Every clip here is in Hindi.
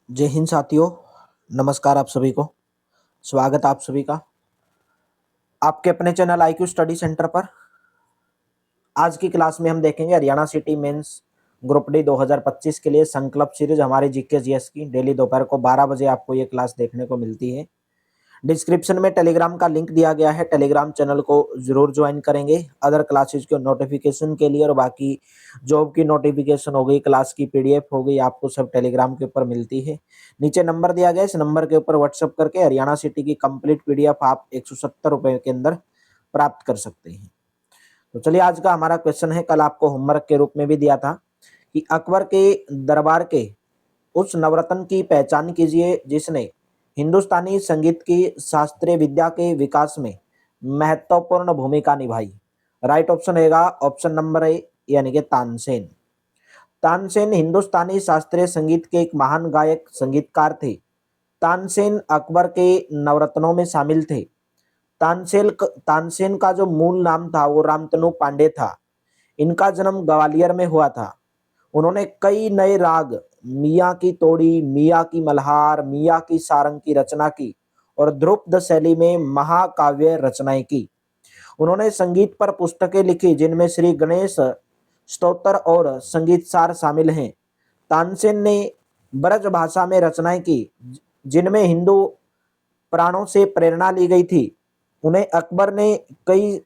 जय हिंद साथियों। नमस्कार आप सभी को। स्वागत आप सभी का आपके अपने चैनल आईक्यू स्टडी सेंटर पर। आज की क्लास में हम देखेंगे Haryana city mains group D 2025 के लिए संकल्प सीरीज हमारी जीके जीएस की। डेली दोपहर को 12 बजे आपको ये क्लास देखने को मिलती है। डिस्क्रिप्शन में टेलीग्राम का लिंक दिया गया है, टेलीग्राम चैनल को जरूर ज्वाइन करेंगे अदर क्लासेज के नोटिफिकेशन के लिए। और बाकी जॉब की नोटिफिकेशन हो गई, क्लास की पीडीएफ हो गई, आपको सब टेलीग्राम के ऊपर मिलती है। नीचे नंबर दिया गया है, इस नंबर के ऊपर व्हाट्सएप करके हरियाणा सिटी की कंप्लीट पीडीएफ आप 170 रुपए के अंदर प्राप्त कर सकते हैं। तो चलिए आज का हमारा क्वेश्चन है, कल आपको होमवर्क के रूप में भी दिया था कि अकबर के दरबार के उस नवरत्न की पहचान कीजिए जिसने हिंदुस्तानी संगीत की शास्त्रीय विद्या के विकास में महत्वपूर्ण भूमिका निभाई। राइट ऑप्शन रहेगा ऑप्शन नंबर ए यानी कि तानसेन। तानसेन हिंदुस्तानी शास्त्रीय संगीत के एक महान गायक संगीतकार थे। तानसेन अकबर के नवरत्नों में शामिल थे। तानसेन का जो मूल नाम था वो रामतनु पांडे था। इनका जन्म ग्वालियर में हुआ था। उन्होंने कई नए राग, मियाँ की तोड़ी, मियाँ की मल्हार, मियाँ की सारंग की रचना की और ध्रुपद शैली में महाकाव्य रचनाएं की। उन्होंने संगीत पर पुस्तकें लिखी जिनमें श्री गणेश स्तोत्र और संगीत सार शामिल हैं। तानसेन ने ब्रज भाषा में रचनाएं की जिनमें हिंदू प्राणों से प्रेरणा ली गई थी। उन्हें अकबर ने कई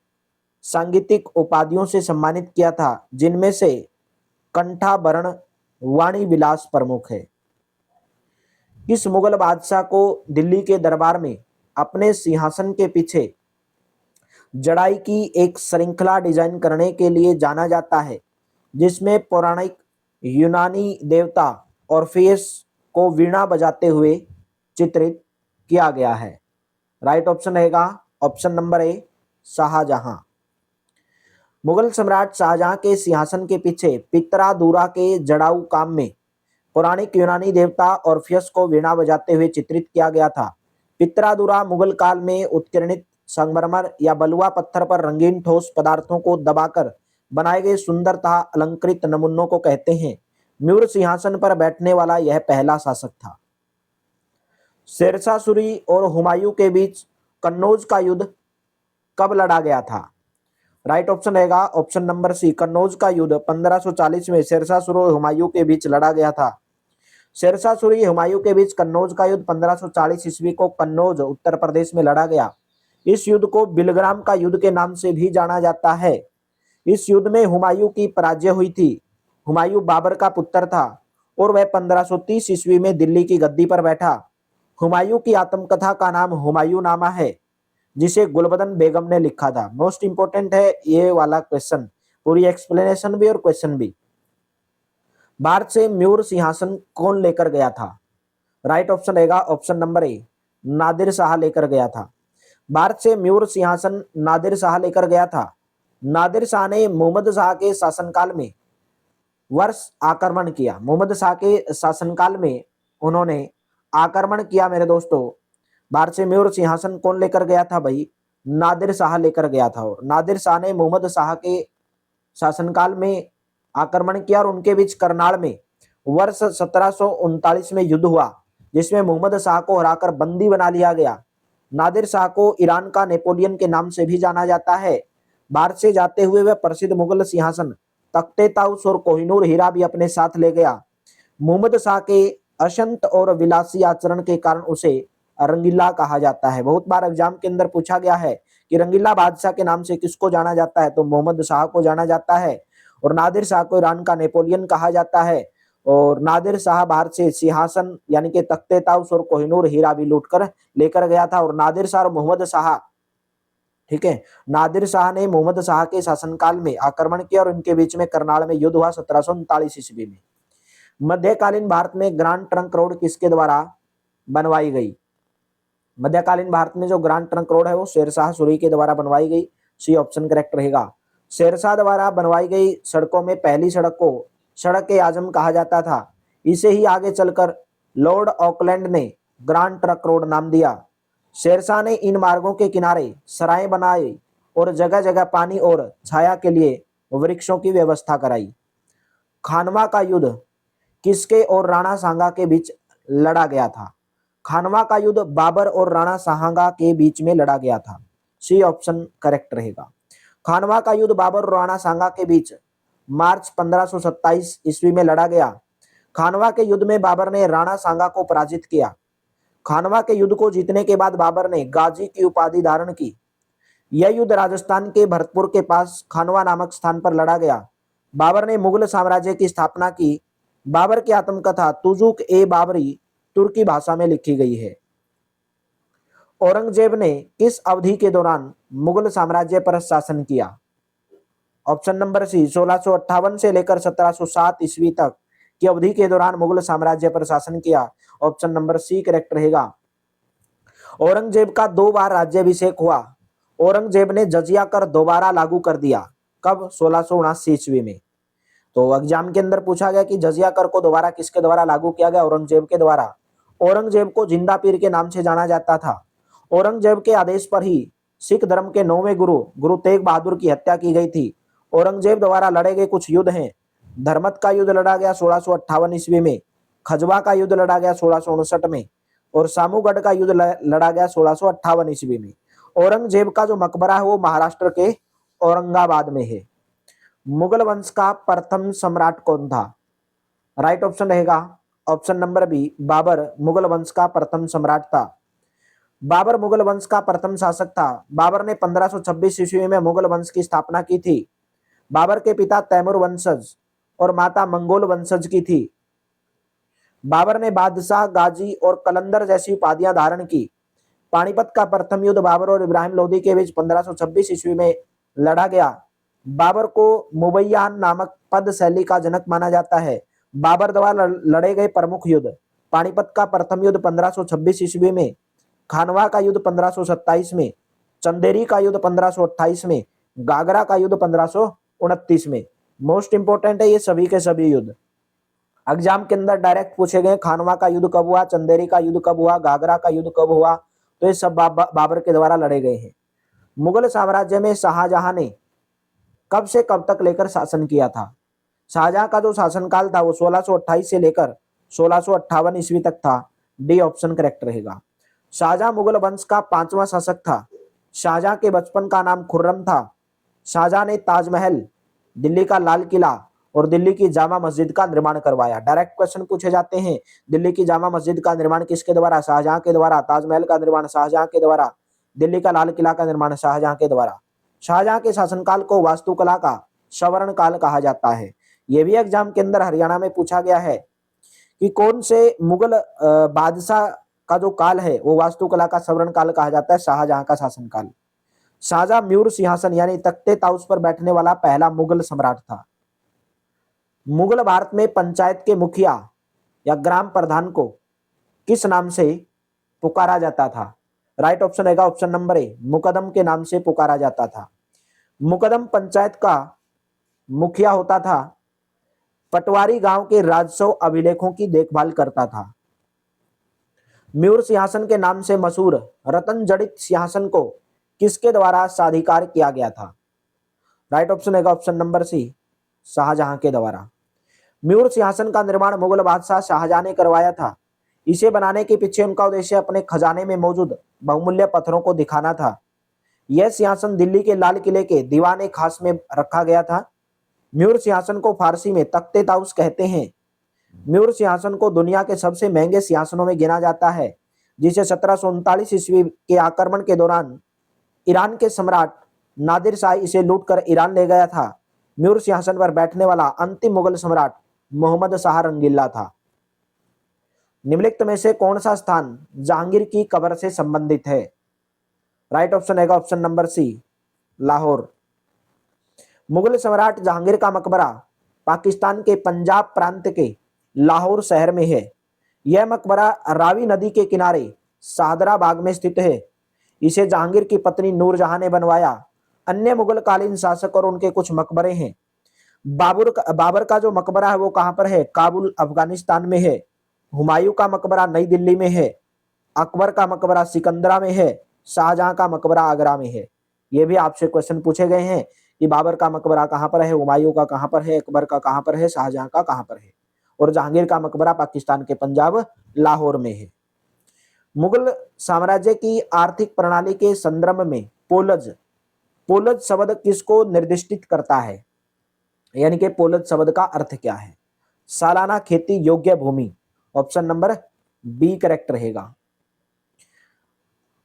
सांगीतिक उपाधियों से सम्मानित किया था जिनमें से कंठाभरण वाणी विलास प्रमुख है। इस मुगल बादशाह को दिल्ली के दरबार में अपने सिंहासन के पीछे जड़ाई की एक श्रृंखला डिजाइन करने के लिए जाना जाता है जिसमें पौराणिक यूनानी देवता ऑर्फियस को वीणा बजाते हुए चित्रित किया गया है। राइट ऑप्शन रहेगा option number A Shahjahan. Mughal सम्राट शाहजहां के सिंहासन के पीछे पित्रादूरा के जड़ाऊ काम में पौराणिक यूनानी देवता ऑर्फियस को वीणा बजाते हुए चित्रित किया गया था। पित्रादूरा मुगल काल में उत्कीर्णित संगमरमर या बलुआ पत्थर पर रंगीन ठोस पदार्थों को दबाकर बनाए गए सुंदर तथा अलंकृत नमूनों को कहते हैं। म्यूर सिंहासन पर बैठने वाला यह पहला शासक था। शेरशाह सूरी और हुमायूं के बीच कन्नौज का युद्ध कब लड़ा गया था? राइट ऑप्शन रहेगा ऑप्शन नंबर सी। कन्नौज का युद्ध 1540 में शेरशाह सूरी और हुमायूं के बीच लड़ा गया था। शेरशाह सूरी हुमायूं के बीच कन्नौज का युद्ध 1540 ईस्वी को कन्नौज उत्तर प्रदेश में लड़ा गया। इस युद्ध को बिलग्राम का युद्ध के नाम से भी जाना जाता है। इस युद्ध में हुमायूं की पराजय हुई थी। हुमायूं बाबर का पुत्र था और वह 1530 ईस्वी में दिल्ली की गद्दी पर बैठा। हुमायूं की आत्मकथा का नाम हुमायूं नामा है जिसे गुलबदन बेगम ने लिखा था। मोस्ट इंपोर्टेंट है ये वाला क्वेश्चन, पूरी एक्सप्लेनेशन भी और क्वेश्चन भी। भारत से म्यूर सिंहासन कौन लेकर गया था? राइट ऑप्शन रहेगा ऑप्शन नंबर ए नादिर शाह लेकर गया था। भारत से म्यूर सिंहासन नादिर शाह लेकर गया था। नादिर शाह ने मोहम्मद शाह के शासनकाल में वर्ष आक्रमण किया। मोहम्मद शाह के शासनकाल में उन्होंने आक्रमण किया मेरे दोस्तों। भारत से म्यूर सिंहासन कौन लेकर गया था भाई? नादिर शाह लेकर गया था। नादिर शाह ने मोहम्मद शाह के शासनकाल में आक्रमण किया और उनके बीच करनाल में वर्ष 1739 में युद्ध हुआ जिसमें मोहम्मद शाह को हराकर बंदी बना लिया गया। नादिर शाह को ईरान का नेपोलियन के नाम से भी जाना जाता है। भारत से जाते हुए वह प्रसिद्ध मुगल सिंहासन तख्ते ताउस और कोहिनूर हीरा भी अपने साथ ले गया। मोहम्मद शाह के अशंत और विलासी आचरण के कारण उसे रंगीला कहा जाता है। बहुत बार एग्जाम के अंदर पूछा गया है कि रंगीला बादशाह के नाम से किसको जाना जाता है, तो मोहम्मद शाह को जाना जाता है। और नादिर शाह को ईरान का नेपोलियन कहा जाता है। और नादिर शाह भारत से सिंहासन यानी कि तख्ते ताउस और कोहिनूर हीरा भी लूटकर लेकर गया था। और नादिर शाह और मोहम्मद शाह, ठीक है, नादिर शाह ने मोहम्मद शाह के शासनकाल में आक्रमण किया और उनके बीच में करनाल में युद्ध हुआ 1739 ईस्वी में। मध्यकालीन भारत में ग्रांड ट्रंक रोड किसके द्वारा बनवाई गई? मध्यकालीन भारत में जो ग्रांड ट्रंक रोड है वो शेरशाह सूरी के द्वारा बनवाई गई। सी ऑप्शन करेक्ट रहेगा। शेरशाह द्वारा बनवाई गई सड़कों में पहली सड़क को सड़क ए आजम कहा जाता था। इसे ही आगे चलकर लॉर्ड ऑकलैंड ने ग्रांड ट्रंक रोड नाम दिया। शेरशाह ने इन मार्गों के किनारे सराय बनाई और जगह जगह पानी और छाया के लिए वृक्षों की व्यवस्था कराई। खानवा का युद्ध किसके और राणा सांगा के बीच लड़ा गया था? खानवा का युद्ध बाबर और राणा साहंगा के बीच में लड़ा गया था। सी ऑप्शन करेक्ट रहेगा। खानवा का युद्ध बाबर और राणा साहंगा के बीच मार्च 1527 ईस्वी में लड़ा गया। खानवा के युद्ध में बाबर ने राणा साहंगा को पराजित किया। खानवा के युद्ध को जीतने के बाद बाबर ने गाजी की उपाधि धारण की। यह युद्ध राजस्थान के भरतपुर के पास खानवा नामक स्थान पर लड़ा गया। बाबर ने मुगल साम्राज्य की स्थापना की। बाबर की आत्मकथा तुजुक ए बाबरी तुर्की भाषा में लिखी गई है। औरंगजेब ने किस अवधि के दौरान मुगल साम्राज्य पर शासन किया? ऑप्शन नंबर सी 1658 से लेकर 1707 ईस्वी तक की अवधि के दौरान मुगल साम्राज्य पर शासन किया। ऑप्शन नंबर सी करेक्ट रहेगा। औरंगजेब का 2 बार राज्याभिषेक हुआ। औरंगजेब ने जजिया कर दोबारा लागू कर दिया। कब? 1679 ईस्वी में। तो एग्जाम के अंदर पूछा गया कि जजिया कर को दोबारा किसके द्वारा लागू किया गया? औरंगजेब के द्वारा। औरंगजेब को जिंदा पीर के नाम से जाना जाता था। औरंगजेब के आदेश पर ही सिख धर्म के 9वें गुरु तेग बहादुर की हत्या की गई थी। औरंगजेब द्वारा लड़े गए कुछ युद्ध हैं। धर्मत का युद्ध लड़ा गया 1658 ईस्वी में। खजवा का युद्ध लड़ा गया 1659 में और सामूगढ़ का युद्ध लड़ा गया 1658 ईस्वी में। औरंगजेब का जो मकबरा है वो महाराष्ट्र के औरंगाबाद में है। मुगल वंश का प्रथम सम्राट कौन था? राइट ऑप्शन रहेगा option number B, Babar Mughal वंश का प्रथम सम्राट था। बाबर मुगल वंश का प्रथम शासक था। बाबर ने 1526 ईस्वी में मुगल वंश की स्थापना की थी। बाबर के पिता तैमूर वंशज और माता मंगोल वंशज की थी। बाबर ने बादशाह, गाजी और कलंदर जैसी उपाधियां धारण की। पानीपत का प्रथम युद्ध बाबर और इब्राहिम लोदी के बीच 1526 ईस्वी में लड़ा गया। बाबर को मुबैयान नामक पद शैली का जनक माना जाता है। बाबर द्वारा लड़े गए प्रमुख युद्ध: पानीपत का प्रथम युद्ध 1526 ईस्वी में, खानवा का युद्ध 1527 में, चंदेरी का युद्ध 1528 में, गागरा का युद्ध 1529 में। मोस्ट इंपोर्टेंट है ये सभी के सभी युद्ध। एग्जाम के अंदर डायरेक्ट पूछे गए खानवा का युद्ध कब हुआ, चंदेरी का युद्ध कब हुआ, गागरा का युद्ध कब हुआ, तो ये सब बाबर के द्वारा लड़े गए हैं। मुगल साम्राज्य में शाहजहां ने कब से कब तक लेकर शासन किया था? शाहजहां का जो शासनकाल था वो 1628 से लेकर 1658 ईस्वी तक था। डी ऑप्शन करेक्ट रहेगा। शाहजहां मुगल वंश का 5वां शासक था। शाहजहां के बचपन का नाम खुर्रम था। शाहजहां ने ताजमहल, दिल्ली का लाल किला और दिल्ली की जामा मस्जिद का निर्माण करवाया। डायरेक्ट क्वेश्चन पूछे जाते हैं, दिल्ली की जामा मस्जिद का निर्माण किसके द्वारा? शाहजहां के द्वारा। ताजमहल का निर्माण शाहजहां के द्वारा। दिल्ली का लाल किला का निर्माण शाहजहां के द्वारा। शाहजहां के शासनकाल को वास्तुकला का स्वर्ण काल कहा जाता है। यह भी एग्जाम के अंदर हरियाणा में पूछा गया है कि कौन से मुगल बादशाह का जो काल है वो वास्तुकला का स्वर्ण काल कहा जाता है? शाहजहां का शासनकाल। शाहजहां म्यूर सिंहासन यानी तख्ते ताउस पर बैठने वाला पहला मुगल सम्राट था। मुगल भारत में पंचायत के मुखिया या ग्राम प्रधान को किस नाम से पुकारा जाता था? राइट ऑप्शन रहेगा ऑप्शन नंबर ए, मुकदम के नाम से पुकारा जाता था। मुकदम पंचायत का मुखिया होता था। पटवारी गांव के राजस्व अभिलेखों की देखभाल करता था। म्यूर सिंहासन के नाम से मशहूर रतन जड़ित सिंहासन को किसके द्वारा साधिकार किया गया था? राइट ऑप्शन रहेगा ऑप्शन नंबर सी, शाहजहां के द्वारा। म्यूर सिंहासन का निर्माण मुगल बादशाह शाहजहां ने करवाया था। इसे बनाने के पीछे उनका उद्देश्य अपने खजाने में मौजूद बहुमूल्य पत्थरों को दिखाना था। यह सिंहासन दिल्ली के लाल किले के दीवाने खास में रखा गया था। म्यूर सिंहासन को फारसी में तख्ते ताउस कहते हैं। म्यूर सिंहासन को दुनिया के सबसे महंगे सिंहासनों में गिना जाता है, जिसे 1739 ईस्वी के आक्रमण के दौरान ईरान के सम्राट नादिर शाह इसे लूटकर ईरान ले गया था। म्यूर सिंहासन पर बैठने वाला अंतिम मुगल सम्राट मोहम्मद शाह रंगीला था। निम्नलिखित में से कौन सा स्थान जहांगीर की कब्र से संबंधित है? राइट ऑप्शन है option number C, Lahore. Mughal सम्राट जहांगीर का मकबरा पाकिस्तान के पंजाब प्रांत के लाहौर शहर में है। यह मकबरा रावी नदी के किनारे सादरा बाग में स्थित है। इसे जहांगीर की पत्नी नूरजहां ने बनवाया। अन्य मुगल कालीन शासक और उनके कुछ मकबरे हैं। बाबर का जो मकबरा है वो कहां पर है? काबुल अफगानिस्तान में है। हुमायूं का मकबरा नई दिल्ली में है। अकबर का मकबरा सिकंदरा में है। शाहजहां का मकबरा आगरा में है। ये भी आपसे क्वेश्चन पूछे गए हैं कि बाबर का मकबरा कहां पर है, हुमायूं का कहां पर है, अकबर का कहां पर है, शाहजहां का कहां पर है। और जहांगीर का मकबरा पाकिस्तान के पंजाब लाहौर में है। मुगल साम्राज्य की आर्थिक प्रणाली के संदर्भ में पोलज पोलज शब्द किसको निर्दिष्टित करता है, यानी कि पोलज शब्द का अर्थ क्या है? सालाना खेती योग्य भूमि। ऑप्शन नंबर बी करेक्ट रहेगा।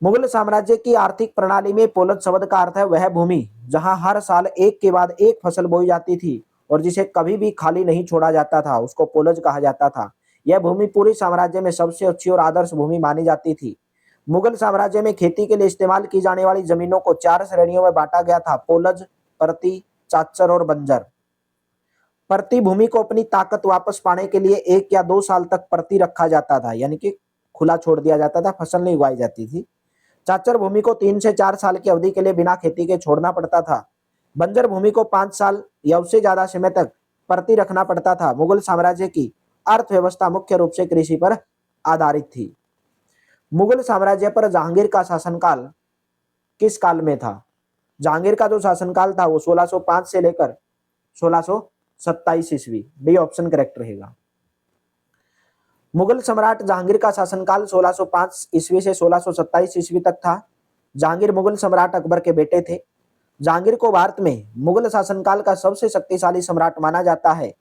मुगल साम्राज्य की आर्थिक प्रणाली में पोलज शब्द का अर्थ है वह भूमि जहां हर साल एक के बाद एक फसल बोई जाती थी और जिसे कभी भी खाली नहीं छोड़ा जाता था, उसको पोलज कहा जाता था। यह भूमि पूरी साम्राज्य में सबसे अच्छी और आदर्श भूमि मानी जाती थी। मुगल साम्राज्य में खेती के लिए इस्तेमाल की जाने वाली जमीनों को 4 श्रेणियों में बांटा गया था: पोलज, परती, चाचर और बंजर। परती भूमि को अपनी ताकत वापस पाने के लिए 1 या 2 साल तक परती रखा जाता था, यानी कि खुला छोड़ दिया जाता था, फसल नहीं उगाई जाती थी। चाचर भूमि को 3 से 4 साल की अवधि के लिए बिना खेती के छोड़ना पड़ता था। बंजर भूमि को 5 साल या उससे ज्यादा समय तक परती रखना पड़ता था। मुगल साम्राज्य की अर्थव्यवस्था मुख्य रूप से कृषि पर आधारित थी। मुगल साम्राज्य पर जहांगीर का शासनकाल किस काल में था? जहांगीर का जो शासनकाल था वो 1605 से लेकर 1627 ईस्वी। बी ऑप्शन करेक्ट रहेगा। मुगल सम्राट जहांगीर का शासनकाल 1605 ईस्वी से 1627 ईस्वी तक था। जहांगीर मुगल सम्राट अकबर के बेटे थे। जहांगीर को भारत में मुगल शासनकाल का सबसे शक्तिशाली सम्राट माना जाता है।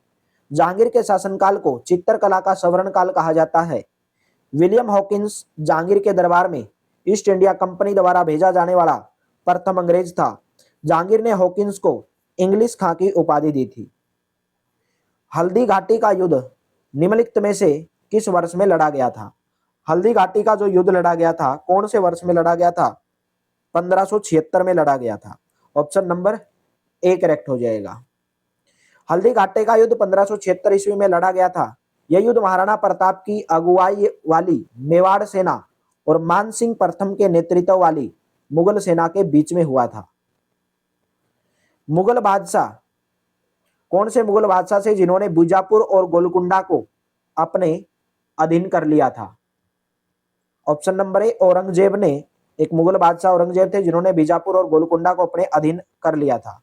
जहांगीर के शासनकाल को चित्रकला का स्वर्ण काल कहा जाता है। विलियम हॉकिंस जहांगीर के दरबार में ईस्ट इंडिया कंपनी द्वारा भेजा जाने वाला प्रथम अंग्रेज था। जहांगीर ने हॉकिंस को इंग्लिश खां की उपाधि दी थी। हल्दी घाटी का युद्ध निम्नलिखित में से किस वर्ष में लड़ा गया था? हल्दी घाटी का जो युद्ध लड़ा गया था कौन से वर्ष में लड़ा गया था? 1576 में लड़ा गया था। ऑप्शन नंबर ए करेक्ट हो जाएगा। हल्दी घाटी का युद्ध 1576 ईस्वी में लड़ा गया था। यह युद्ध महाराणा प्रताप की अगुवाई वाली मेवाड़ सेना और मान सिंह प्रथम के नेतृत्व वाली मुगल सेना के बीच में हुआ था। मुगल बादशाह कौन से मुगल बादशाह से जिन्होंने बीजापुर और गोलकुंडा को अपने अधीन कर लिया था? ऑप्शन नंबर ए औरंगजेब ने। एक मुगल बादशाह औरंगजेब थे जिन्होंने बीजापुर और गोलकुंडा को अपने अधीन कर लिया था।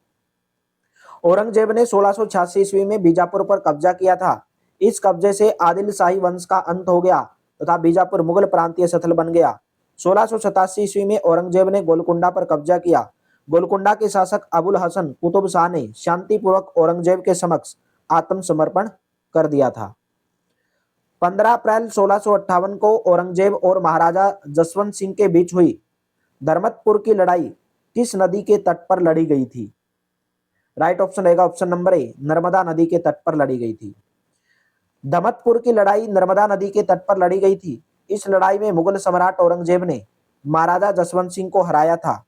औरंगजेब ने 1686 ईस्वी में बीजापुर पर कब्जा किया था। इस कब्जे से आदिल शाही वंश का अंत हो गया तथा बीजापुर मुगल प्रांतीय सथल बन गया। 1687 ईस्वी में औरंगजेब ने गोलकुंडा पर कब्जा किया। गोलकुंडा के शासक अबुल हसन कुतुब शाह ने शांतिपूर्वक औरंगजेब के समक्ष आत्मसमर्पण कर दिया था। 15 अप्रैल 1658 को औरंगजेब और महाराजा जसवंत सिंह के बीच हुई धर्मतपुर की लड़ाई किस नदी के तट पर लड़ी गई थी? राइट ऑप्शन रहेगा ऑप्शन नंबर ए, नर्मदा नदी के तट पर लड़ी गई थी। धर्मतपुर की लड़ाई नर्मदा नदी के तट पर लड़ी गई थी। इस लड़ाई में मुगल सम्राट औरंगजेब ने महाराजा जसवंत सिंह को हराया था।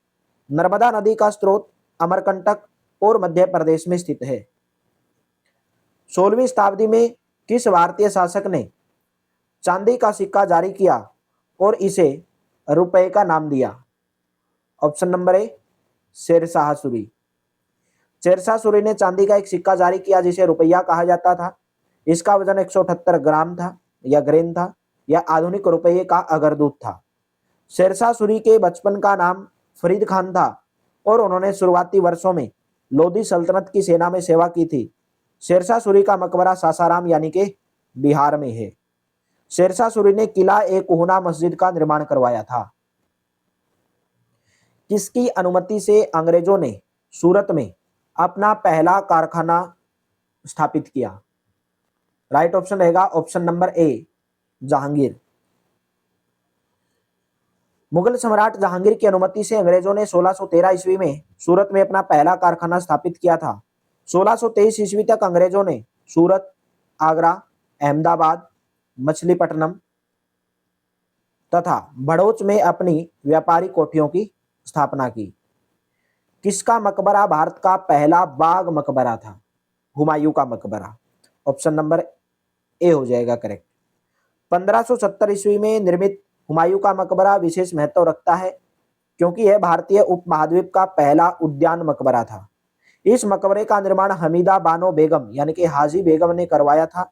नर्मदा नदी का स्रोत अमरकंटक और मध्य प्रदेश में स्थित है। 16वीं शताब्दी में किस भारतीय शासक ने चांदी का सिक्का जारी किया और इसे रुपए का नाम दिया? Option number A, Sher Shah Suri. Sher Shah Suri ने चांदी का एक सिक्का जारी किया जिसे रुपया कहा जाता था। इसका वजन 178 ग्राम था या ग्रेन था या आधुनिक रुपये का अगरदूत था। शेरशाह सूरी के बचपन का नाम फरीद खान था और उन्होंने शुरुआती वर्षों में लोधी सल्तनत की सेना में सेवा की थी। शेरशाह सूरी का मकबरा सासाराम यानी कि बिहार में है। शेरशाह सूरी ने किला ए कुहना मस्जिद का निर्माण करवाया था। किसकी अनुमति से अंग्रेजों ने सूरत में अपना पहला कारखाना स्थापित किया? राइट ऑप्शन रहेगा ऑप्शन नंबर ए, जहांगीर। मुगल सम्राट जहांगीर की अनुमति से अंग्रेजों ने 1613 ईस्वी में सूरत में अपना पहला कारखाना स्थापित किया था। 1623 ईस्वी तक अंग्रेजों ने सूरत, आगरा, अहमदाबाद, मछलीपट्टनम तथा भड़ोच में अपनी व्यापारी कोठियों की स्थापना की। किसका मकबरा भारत का पहला बाग मकबरा था? हुमायूं का मकबरा। ऑप्शन नंबर ए हो जाएगा करेक्ट। 1570 ईस्वी में निर्मित हुमायूं का मकबरा विशेष महत्व रखता है क्योंकि यह भारतीय उपमहाद्वीप का पहला उद्यान मकबरा था। इस मकबरे का निर्माण हमीदा बानो बेगम यानी कि हाजी बेगम ने करवाया था।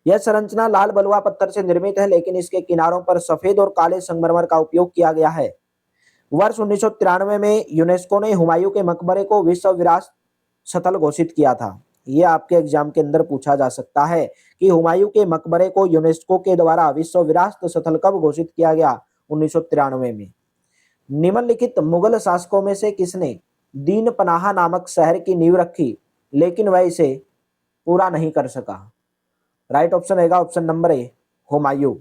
यह संरचना लाल बलुआ पत्थर से निर्मित है लेकिन इसके किनारों पर सफेद और काले संगमरमर का उपयोग किया गया है। वर्ष 1993 में यूनेस्को ने हुमायूं के मकबरे को विश्व विरासत स्थल घोषित किया था। ये आपके एग्जाम के अंदर पूछा जा सकता है कि हुमायूं के मकबरे को यूनेस्को के द्वारा विश्व विरासत स्थल कब घोषित किया गया? 1993 में। निम्नलिखित मुगल शासकों में से किसने दीन पनाह नामक शहर की नींव रखी लेकिन वह इसे पूरा नहीं कर सका? राइट ऑप्शन रहेगा ऑप्शन नंबर ए, हुमायूं।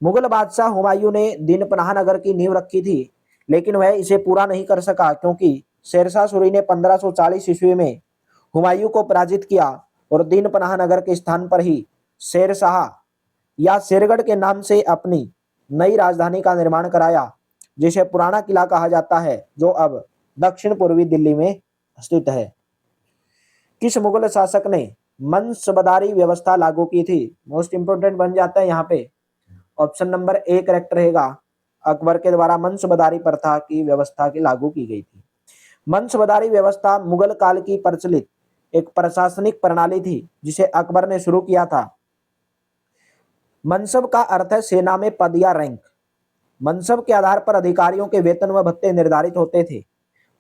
मुगल बादशाह हुमायूं ने दीन पनाह नगर की नींव रखी थी लेकिन वह इसे पूरा नहीं कर सका क्योंकि शेरशाह सूरी ने 1540 ईस्वी में हुमायूं को पराजित किया और दीन पनाह नगर के स्थान पर ही शेरशाह या शेरगढ़ के नाम से अपनी नई राजधानी का निर्माण कराया जिसे पुराना किला कहा जाता है, जो अब दक्षिण पूर्वी दिल्ली में स्थित है। किस मुगल शासक ने मनसबदारी व्यवस्था लागू की थी? मोस्ट इंपोर्टेंट बन जाता है यहाँ पे। ऑप्शन नंबर ए करेक्ट रहेगा, अकबर के द्वारा मनसबदारी प्रथा की व्यवस्था की लागू की गई थी। मनसबदारी व्यवस्था मुगल काल की प्रचलित एक प्रशासनिक प्रणाली थी जिसे अकबर ने शुरू किया था। मनसब का अर्थ है सेना में पद या रैंक। मनसब के आधार पर अधिकारियों के वेतन व भत्ते निर्धारित होते थे।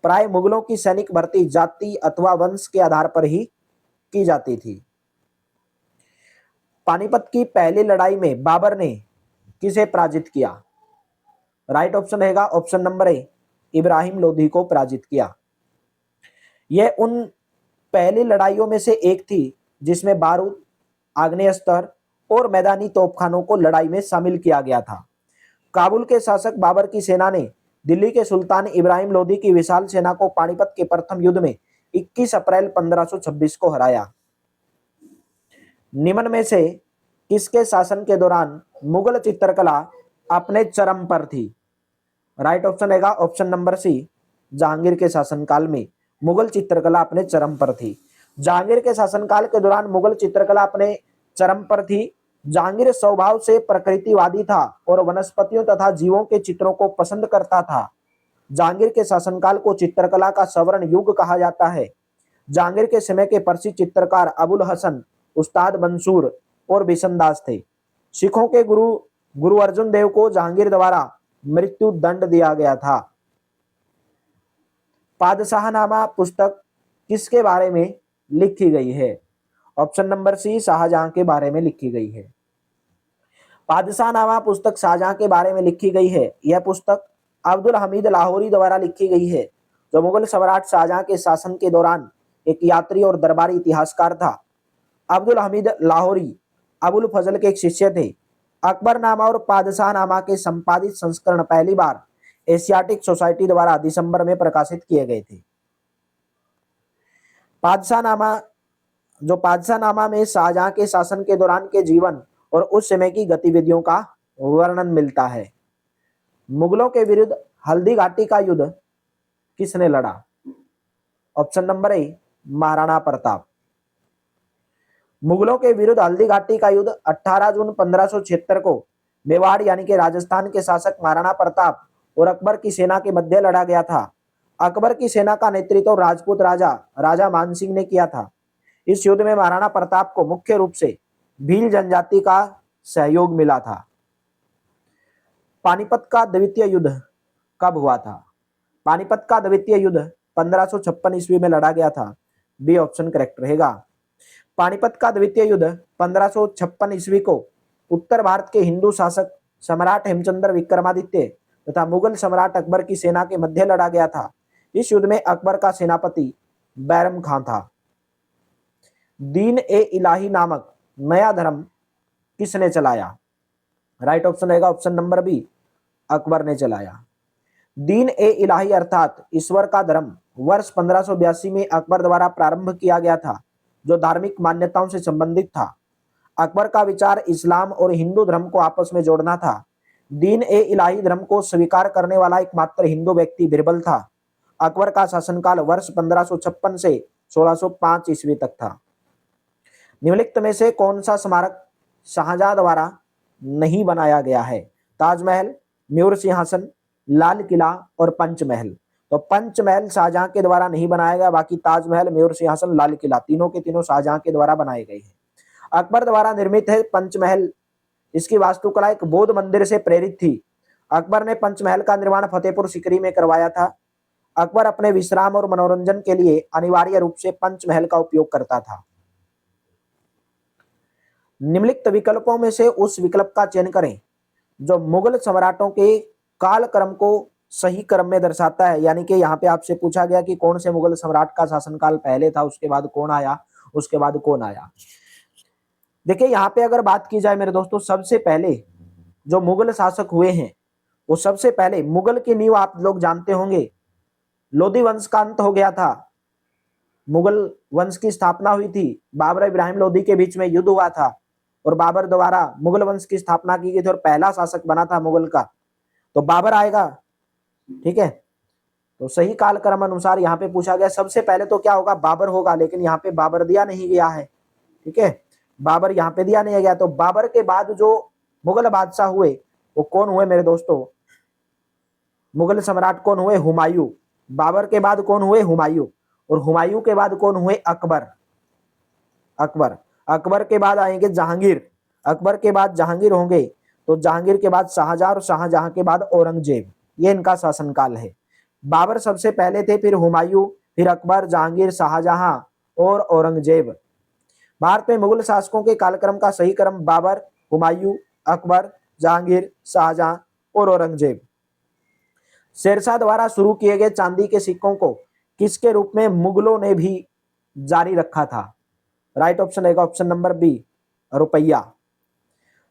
प्राय मुगलों की सैनिक भर्ती जाति अथवा वंश के आधार पर ही की जाती थी। पानीपत की पहली लड़ाई में बाबर ने किसे पराजित किया? राइट ऑप्शन रहेगा ऑप्शन नंबर ए, इब्राहिम लोधी को पराजित किया। यह उन पहली लड़ाइयों में से एक थी जिसमें बारूद, आग्नेयास्त्र और मैदानी तोपखानों को लड़ाई में शामिल किया गया था। काबुल के शासक बाबर की सेना ने दिल्ली के सुल्तान इब्राहिम लोधी की विशाल सेना को पानीपत के प्रथम युद्ध में 21 अप्रैल 1526 को हराया। निम्न में से किसके शासन के दौरान मुगल चित्रकला अपने चरम पर थी? राइट ऑप्शन रहेगा ऑप्शन नंबर सी, जहांगीर के शासनकाल में मुगल चित्रकला अपने चरम पर थी। जहांगीर के शासनकाल के दौरान मुगल चित्रकला अपने चरम पर थी। जहांगीर स्वभाव से प्रकृतिवादी था और वनस्पतियों तथा जीवों के चित्रों को पसंद करता था। जहांगीर के शासनकाल को चित्रकला का स्वर्ण युग कहा जाता है। जहांगीर के समय के प्रसिद्ध चित्रकार अबुल हसन, उस्ताद मंसूर और बिशनदास थे। सिखों के गुरु अर्जुन देव को जहांगीर द्वारा मृत्यु दंड दिया गया था। पादशाहनामा पुस्तक किसके बारे में लिखी गई है? ऑप्शन नंबर सी, शाहजहां के बारे में लिखी गई है। पादशाहनामा पुस्तक शाहजहां के बारे में लिखी गई है। यह पुस्तक अब्दुल हमीद लाहौरी द्वारा लिखी गई है, जो मुगल सम्राट शाहजहां के शासन के दौरान एक यात्री और दरबारी इतिहासकार था। अब्दुल हमीद लाहौरी अबुल फजल के एक शिष्य थे। अकबरनामा और पादशाहनामा के संपादित संस्करण पहली बार एशियाटिक सोसाइटी द्वारा दिसंबर में प्रकाशित किए गए थे। पादशाहनामा में शाहजहां के शासन के दौरान के जीवन और उस समय की गतिविधियों का वर्णन मिलता है। मुगलों के विरुद्ध हल्दी घाटी का युद्ध किसने लड़ा? ऑप्शन नंबर ए, महाराणा प्रताप। मुगलों के विरुद्ध हल्दी घाटी का युद्ध 18 जून 1576 को मेवाड़ यानी कि राजस्थान के शासक महाराणा प्रताप और अकबर की सेना के मध्य लड़ा गया था। अकबर की सेना का नेतृत्व राजपूत राजा मानसिंह ने किया था। इस युद्ध में महाराणा प्रताप को मुख्य रूप से भील जनजाति का सहयोग मिला था। पानीपत का द्वितीय युद्ध कब हुआ था? पानीपत का द्वितीय युद्ध 1556 ईस्वी में लड़ा गया था। बी ऑप्शन करेक्ट रहेगा। पानीपत का द्वितीय युद्ध 1556 ईस्वी को उत्तर भारत के हिंदू शासक सम्राट हेमचंद्र विक्रमादित्य तथा मुगल सम्राट अकबर की सेना के मध्य लड़ा गया था। इस युद्ध में अकबर का सेनापति बैरम खां था। दीन ए इलाही नामक नया धर्म किसने चलाया? राइट ऑप्शन रहेगा ऑप्शन नंबर बी, अकबर ने चलाया। दीन ए इलाही अर्थात ईश्वर का धर्म वर्ष 1582 में अकबर द्वारा प्रारंभ किया गया था, जो धार्मिक मान्यताओं से संबंधित था। अकबर का विचार इस्लाम और हिंदू धर्म को आपस में जोड़ना था। दीन ए इलाही धर्म को स्वीकार करने वाला एकमात्र हिंदू व्यक्ति बिरबल था। अकबर का शासनकाल वर्ष 1556 से 1605 ईस्वी तक था। निम्नलिखित में से कौन सा स्मारक शाहजहां द्वारा नहीं बनाया गया है? ताजमहल, मयूर सिंहासन, लाल किला और पंचमहल। तो पंचमहल शाहजहां के द्वारा नहीं बनाया गया, बाकी ताजमहल, मयूर सिंहासन, लाल किला तीनों के तीनों शाहजहां के द्वारा बनाए गए हैं। अकबर द्वारा निर्मित है पंचमहल। इसकी वास्तुकला एक बौद्ध मंदिर से प्रेरित थी। अकबर ने पंचमहल का निर्माण फतेहपुर सीकरी में करवाया था। अकबर अपने विश्राम और मनोरंजन के लिए अनिवार्य रूप से पंचमहल का उपयोग करता था। निम्नलिखित विकल्पों में से उस विकल्प का चयन करें जो मुगल सम्राटों के कालक्रम को सही क्रम में दर्शाता है। यानी कि यहाँ पे आपसे पूछा गया कि कौन से मुगल सम्राट का शासनकाल पहले था, उसके बाद कौन आया, उसके बाद कौन आया। देखिए यहाँ पे अगर बात की जाए मेरे दोस्तों, सबसे पहले जो मुगल शासक हुए हैं वो सबसे पहले मुगल की नींव आप लोग जानते होंगे, लोधी वंश का अंत हो गया था, मुगल वंश की स्थापना हुई थी, बाबर इब्राहिम लोधी के बीच में युद्ध हुआ था और बाबर द्वारा मुगल वंश की स्थापना की गई थी और पहला शासक बना था मुगल का, तो बाबर आएगा। ठीक है, तो सही कालक्रम अनुसार यहाँ पे पूछा गया सबसे पहले तो क्या होगा, बाबर होगा, लेकिन यहाँ पे बाबर दिया नहीं गया है। ठीक है, बाबर यहाँ पे दिया नहीं गया। तो बाबर के बाद जो मुगल बादशाह हुए वो कौन हुए मेरे दोस्तों, मुगल सम्राट कौन हुए, हुमायूं। बाबर के बाद कौन हुए, हुमायूं, और हुमायूं के बाद कौन हुए, अकबर। अकबर अकबर के बाद आएंगे जहांगीर, अकबर के बाद जहांगीर होंगे, तो जहांगीर के बाद शाहजहां और शाहजहां के बाद औरंगजेब। ये इनका शासनकाल है। बाबर सबसे पहले थे, फिर हुमायूं, फिर अकबर, जहांगीर, शाहजहां और औरंगजेब। भारत में मुगल शासकों के कालक्रम का सही क्रम बाबर, हुमायूं, अकबर, जहांगीर, शाहजहां और औरंगजेब। शेरशाह द्वारा शुरू किए गए चांदी के सिक्कों को किसके रूप में मुगलों ने भी जारी रखा था। राइट ऑप्शन रहेगा ऑप्शन नंबर बी, रुपया।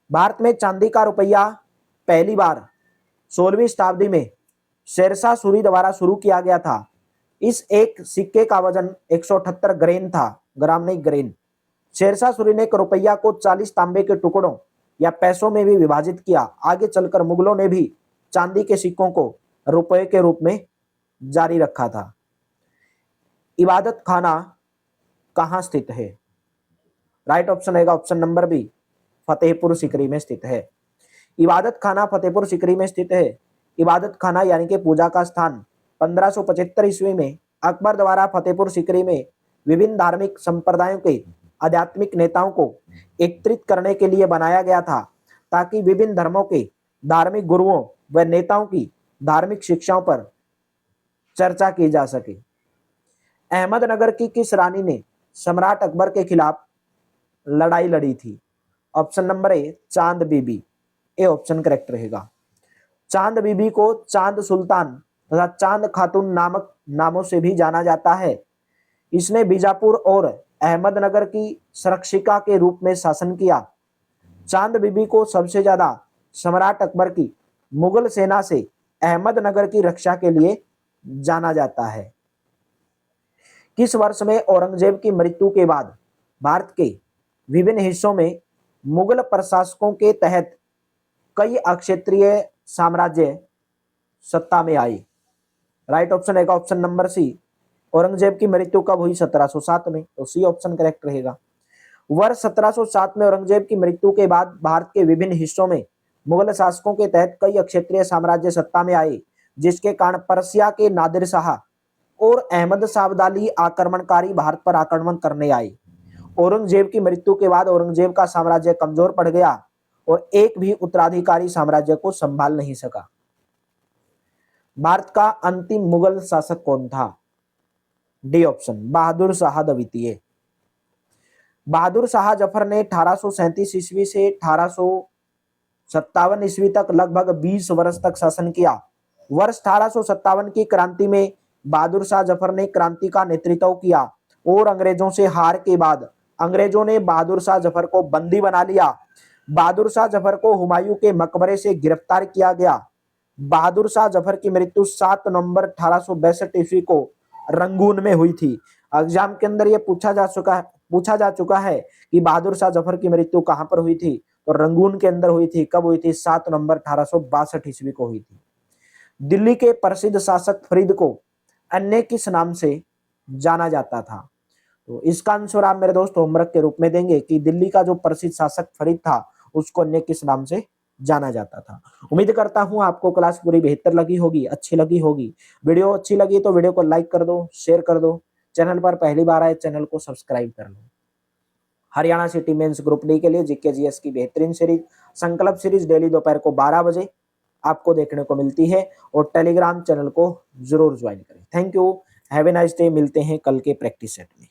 भारत में चांदी का रुपया पहली बार 16वीं शताब्दी में शेरशाह सूरी द्वारा शुरू किया गया था। इस एक सिक्के का वजन 178 ग्रेन था, ग्राम नहीं ग्रेन। शेरशाह सूरी ने एक रुपया को 40 तांबे के टुकड़ों या पैसों में भी विभाजित किया। आगे चलकर मुगलों ने भी चांदी के सिक्कों को रुपए के रूप में जारी रखा था। इबादत खाना कहां स्थित है। राइट ऑप्शन रहेगा option number B, Fatehpur Sikri में स्थित है। इबादत खाना फतेहपुर सीकरी में स्थित है। इबादत खाना यानी कि पूजा का स्थान 1575 ईस्वी में अकबर द्वारा फतेहपुर सीकरी में विभिन्न धार्मिक संप्रदायों के आध्यात्मिक नेताओं को एकत्रित करने के लिए बनाया गया था, ताकि विभिन्न धर्मों के धार्मिक गुरुओं व नेताओं की धार्मिक शिक्षाओं पर चर्चा की जा सके। अहमदनगर की किस रानी ने सम्राट अकबर के खिलाफ लड़ाई लड़ी थी। ऑप्शन नंबर ए, चांद बीबी। ए ऑप्शन करेक्ट रहेगा। चांद बीबी को चांद सुल्तान तथा चांद खातून नामक नामों से भी जाना जाता है। इसने बीजापुर और अहमदनगर की संरक्षिका के रूप में शासन किया। चांद बीबी को सबसे ज्यादा सम्राट अकबर की मुगल सेना से अहमदनगर की रक्षा के लिए जाना जाता है। किस वर्ष में औरंगजेब की मृत्यु के बाद भारत के विभिन्न हिस्सों में मुगल प्रशासकों के तहत कई अक्षेत्रीय साम्राज्य सत्ता में आए। राइट ऑप्शन रहेगा ऑप्शन नंबर सी, औरंगजेब की मृत्यु कब हुई, 1707 में, तो सी ऑप्शन करेक्ट रहेगा। वर्ष 1707 में औरंगजेब की मृत्यु के बाद भारत के विभिन्न हिस्सों में मुगल शासकों के तहत कई अक्षेत्रीय साम्राज्य सत्ता में आए, जिसके कारण पर्सिया के नादिर शाह और अहमद शाह अब्दाली आक्रमणकारी भारत पर आक्रमण करने आए। औरंगजेब की मृत्यु के बाद औरंगजेब का साम्राज्य कमजोर पड़ गया और एक भी उत्तराधिकारी साम्राज्य को संभाल नहीं सका। भारत का अंतिम मुगल शासक कौन था। डी ऑप्शन, बहादुर शाह द्वितीय। बहादुर शाह जफर ने 1837 ईस्वी से 1857 ईस्वी तक लगभग 20 वर्ष तक शासन किया। वर्ष 1857 की क्रांति में बहादुर शाह जफर ने क्रांति का नेतृत्व किया और अंग्रेजों से हार के बाद अंग्रेजों ने बहादुर शाह जफर को बंदी बना लिया। बहादुर शाह जफर को हुमायूं के मकबरे से गिरफ्तार किया गया। बहादुर शाह जफर की मृत्यु 7 नवंबर 1862 ईस्वी को रंगून में हुई थी। एग्जाम के अंदर यह पूछा जा चुका है कि बहादुर शाह जफर की मृत्यु कहां पर हुई थी, तो रंगून के अंदर हुई थी। कब हुई थी, 7 नवंबर 1862 ईस्वी को हुई थी। दिल्ली के प्रसिद्ध शासक फरीद को अन्य किस नाम से जाना जाता था। तो इसका आंसर आप मेरे दोस्त होमवर्क के रूप में देंगे कि दिल्ली का जो प्रसिद्ध शासक फरीद था उसको अन्य किस नाम से जाना जाता था। उम्मीद करता हूं आपको क्लास पूरी बेहतर लगी होगी, अच्छी लगी होगी। वीडियो अच्छी लगी तो वीडियो को लाइक कर दो, शेयर कर दो। चैनल पर पहली बार आए चैनल को सब्सक्राइब कर लो। Haryana city mains group D के लिए जीके जीएस की बेहतरीन सीरीज संकल्प सीरीज डेली दोपहर को 12 बजे आपको देखने को मिलती है और टेलीग्राम चैनल को जरूर ज्वाइन करें। Thank you, have a nice day. मिलते हैं कल के प्रैक्टिस सेट में।